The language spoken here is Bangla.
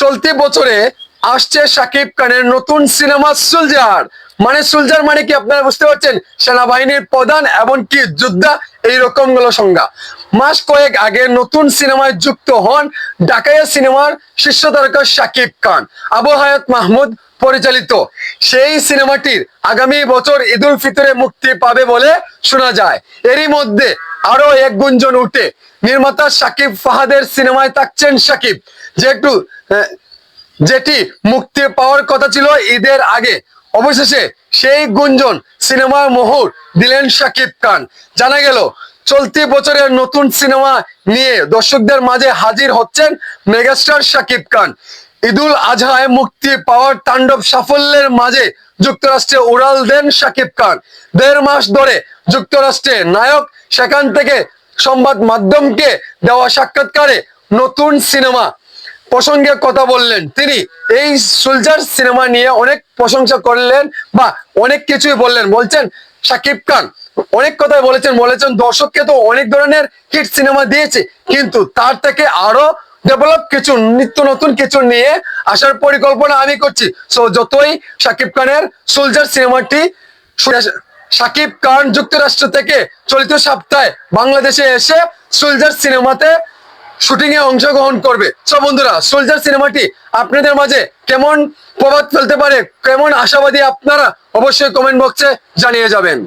চলতি বছরে আসছে শাকিব খানের নতুন সিনেমা সোলজার। সোলজার মানে কি আপনারা বুঝতে পারছেন? সেনাবাহিনীর প্রধান এমনকি যোদ্ধা, এইরকম গুলো সংজ্ঞা। মাস কয়েক আগে নতুন সিনেমায় যুক্ত হন ডাকাইয়া সিনেমার শীর্ষ তারকা শাকিব খান। আবু হায়াত মাহমুদ পরিচালিত সেই সিনেমাটির আগামী বছর ঈদ উল ফিতরে মুক্তি পাবে বলে শোনা যায়। এরই মধ্যে আরো এক গুঞ্জন উঠে নির্মাতা শাকিব ফাহাদের সিনেমায় থাকছেন শাকিব, যেটি মুক্তি পাওয়ার কথা ছিল ঈদের আগে। অবশেষে সেই গুঞ্জন সিনেমার মোহর দিলেন শাকিব খান। জানা গেল চলতি বছরের নতুন সিনেমা নিয়ে দর্শকদের মাঝে হাজির হচ্ছেন মেগাস্টার শাকিব খান। ঈদুল আজহায় মুক্তি পাওয়ার তাণ্ডব সাফল্যের মাঝে যুক্তরাষ্ট্রে উড়াল দেন শাকিব খান। 1.5 মাস ধরে যুক্তরাষ্ট্রে নায়ক, সেখান থেকে সংবাদ মাধ্যমকে দেওয়া সাক্ষাৎকারে নতুন সিনেমা প্রসঙ্গে কথা বললেন তিনি। এই সোলজার সিনেমা নিয়ে অনেক প্রশংসা করলেন বা অনেক কিছুই বললেন। বলছেন শাকিব খান অনেক কথাই বলেছেন দর্শককে তো অনেক ধরনের হিট সিনেমা দিয়েছে, কিন্তু তার থেকে আরো ডেভেলপ কিছু, নিত্য নতুন কিছু নিয়ে আসার পরিকল্পনা আমি করছি। সো যতই শাকিব খানের সোলজার সিনেমাটি, শাকিব খান যুক্তরাষ্ট্র থেকে চলিত সপ্তাহে বাংলাদেশে এসে সোলজার সিনেমাতে শুটিং এ অংশগ্রহণ করবে। সব বন্ধুরা, সোলজার সিনেমাটি আপনাদের মাঝে কেমন প্রভাব ফেলতে পারে, কেমন আশাবাদী আপনারা, অবশ্যই কমেন্ট বক্সে জানিয়ে যাবেন।